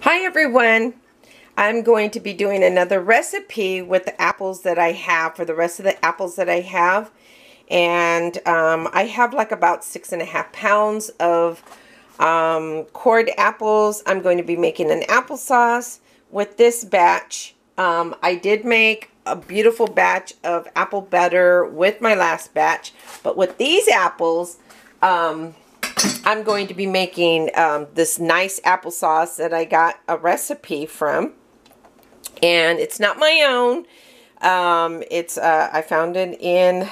Hi everyone. I'm going to be doing another recipe with the apples that I have for the rest of the apples that I have. And I have like about 6.5 pounds of cored apples. I'm going to be making an applesauce with this batch. I did make a beautiful batch of apple butter with my last batch. But with these apples, I'm going to be making this nice applesauce that I got a recipe from, and it's not my own. I found it in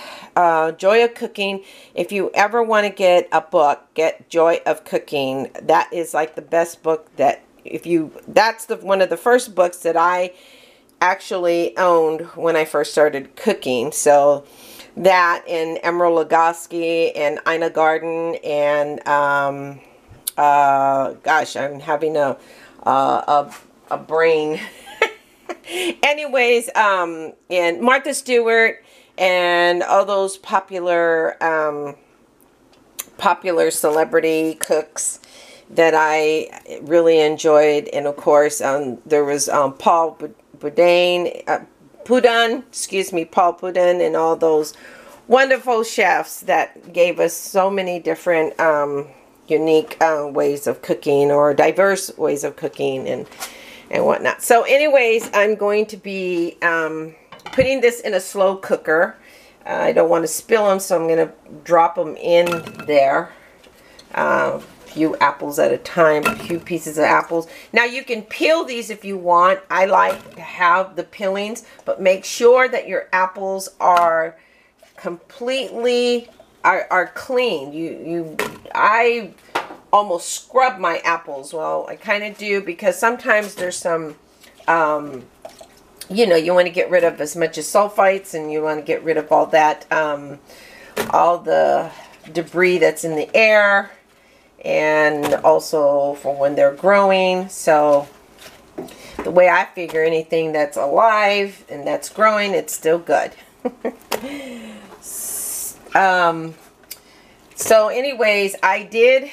Joy of Cooking. If you ever want to get a book, get Joy of Cooking. That is like the best book that that's one of the first books that I actually owned when I first started cooking. So that and Emeril Lagasse and Ina Garten and gosh, I'm having a brain. Anyways, and Martha Stewart and all those popular celebrity cooks that I really enjoyed. And of course, there was Paul Prudhomme, and all those wonderful chefs that gave us so many different unique ways of cooking, or diverse ways of cooking and whatnot. So anyways, I'm going to be putting this in a slow cooker. I don't want to spill them, so I'm going to drop them in there. A few apples at a time, a few pieces of apples. Now you can peel these if you want. I like to have the peelings, but make sure that your apples are completely are clean. I almost scrub my apples. Well, I kind of do, because sometimes there's some you want to get rid of as much as sulfites, and you want to get rid of all that all the debris that's in the air, and also for when they're growing. So the way I figure, anything that's alive and that's growing, it's still good. So anyways, I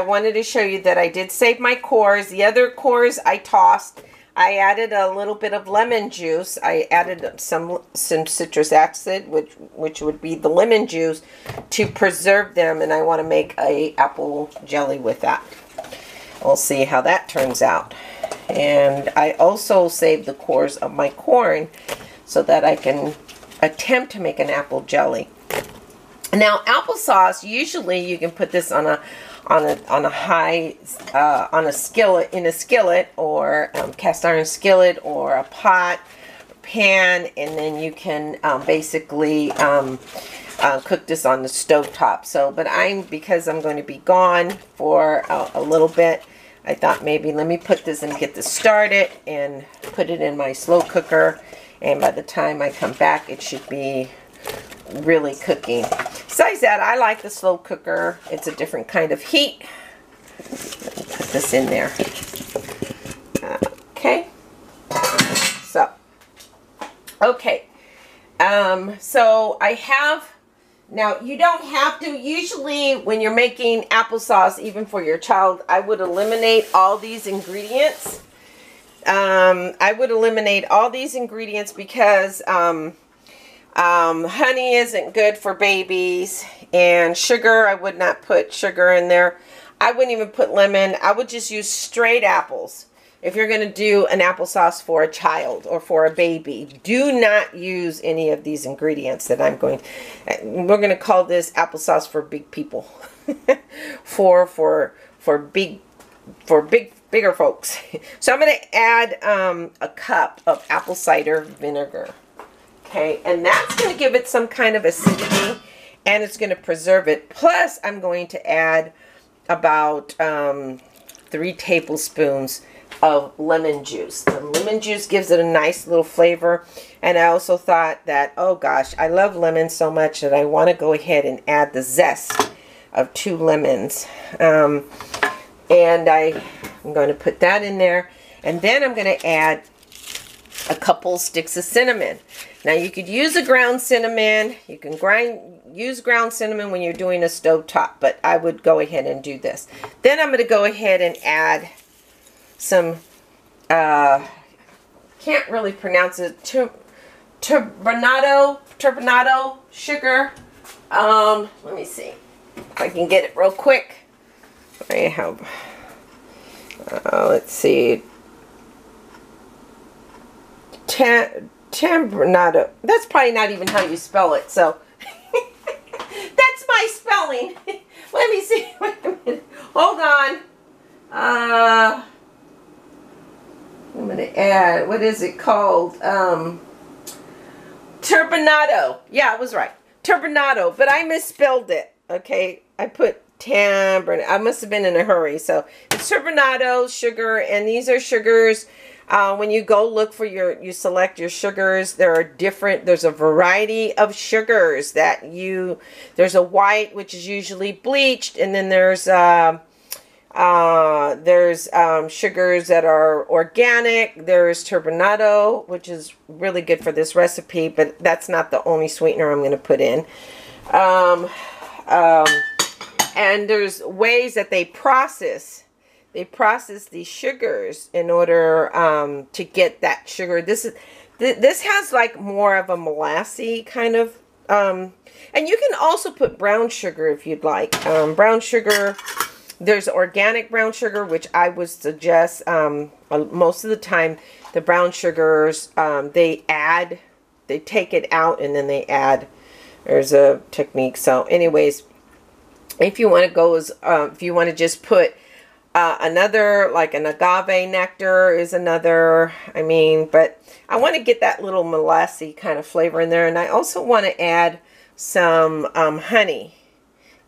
wanted to show you that I did save my cores. The other cores I tossed. I added a little bit of lemon juice. I added some citrus acid, which would be the lemon juice, to preserve them, and I want to make a apple jelly with that. We'll see how that turns out. And I also saved the cores of my corn so that I can attempt to make an apple jelly. Now, applesauce, usually you can put this on a skillet, or cast iron skillet, or a pot, pan, and then you can basically cook this on the stove top. So, but because I'm going to be gone for a little bit, I thought maybe let me put this and get this started and put it in my slow cooker, and by the time I come back, it should be really cooking. Besides that, I like the slow cooker. It's a different kind of heat. Let me put this in there. Okay. So, okay. So I have, now you don't have to, usually when you're making applesauce, even for your child, I would eliminate all these ingredients. I would eliminate all these ingredients because honey isn't good for babies, and sugar, I would not put sugar in there. I wouldn't even put lemon. I would just use straight apples. If you're going to do an applesauce for a child or for a baby, do not use any of these ingredients that I'm going. We're going to call this applesauce for big people, for bigger folks. So I'm going to add a cup of apple cider vinegar. Okay, and that's going to give it some kind of acidity, and it's going to preserve it. Plus, I'm going to add about 3 tablespoons of lemon juice. The lemon juice gives it a nice little flavor. And I also thought that, oh gosh, I love lemon so much that I want to go ahead and add the zest of 2 lemons. And I'm going to put that in there. And then I'm going to add a couple sticks of cinnamon. Now you could use a ground cinnamon. You can use ground cinnamon when you're doing a stovetop, but I would go ahead and do this. Then I'm going to go ahead and add some, can't really pronounce it, turbinado sugar. Let me see if I can get it real quick. I have, let's see, turbinado. That's probably not even how you spell it, so that's my spelling. Let me see. Wait a minute. Hold on. I'm going to add, what is it called? Turbinado. Yeah, I was right. Turbinado, but I misspelled it. Okay, I put Turbinado. I must have been in a hurry. So it's turbinado sugar, and these are sugars. When you go look for you select your sugars, there are different, there's a variety of sugars that there's a white, which is usually bleached, and then there's sugars that are organic. There's turbinado, which is really good for this recipe, but that's not the only sweetener I'm going to put in. And there's ways that they process these sugars in order to get that sugar. This has like more of a molassy kind of, and you can also put brown sugar if you'd like. Brown sugar, there's organic brown sugar, which I would suggest. Most of the time, the brown sugars, they take it out and then they add. There's a technique. So anyways, if you want to go if you want to just put another, like an agave nectar is another, but I want to get that little molassy kind of flavor in there. And I also want to add some honey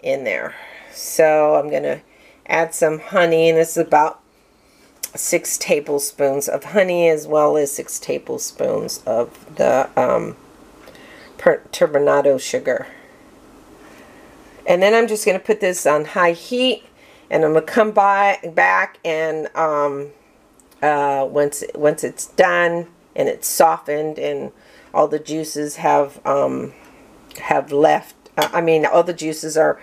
in there. So I'm going to add some honey, and this is about 6 tablespoons of honey, as well as 6 tablespoons of the turbinado sugar. And then I'm just going to put this on high heat, and I'm going to come back and once it's done and it's softened and all the juices have left, all the juices are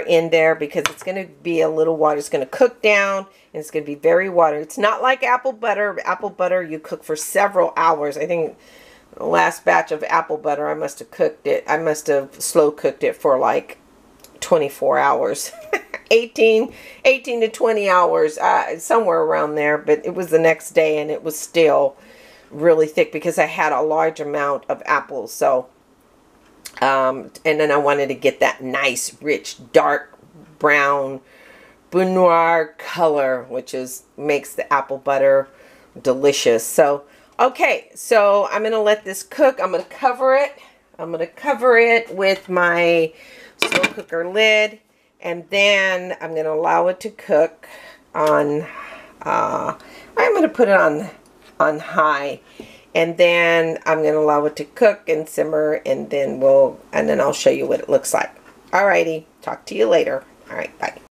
in there, because it's going to be a little water. It's going to cook down, and it's going to be very watery. It's not like apple butter. Apple butter you cook for several hours. I think the last batch of apple butter, I must have cooked it. I must have slow cooked it for like 24 hours. 18 to 20 hours, somewhere around there. But it was the next day, and it was still really thick because I had a large amount of apples. So and then I wanted to get that nice, rich, dark brown Beurre Noir color, which makes the apple butter delicious. So, okay, so I'm going to let this cook. I'm going to cover it. I'm going to cover it with my slow cooker lid, and then I'm going to allow it to cook on, I'm going to put it on high. And then I'm going to allow it to cook and simmer, and then I'll show you what it looks like. Alrighty, talk to you later. Alright, bye.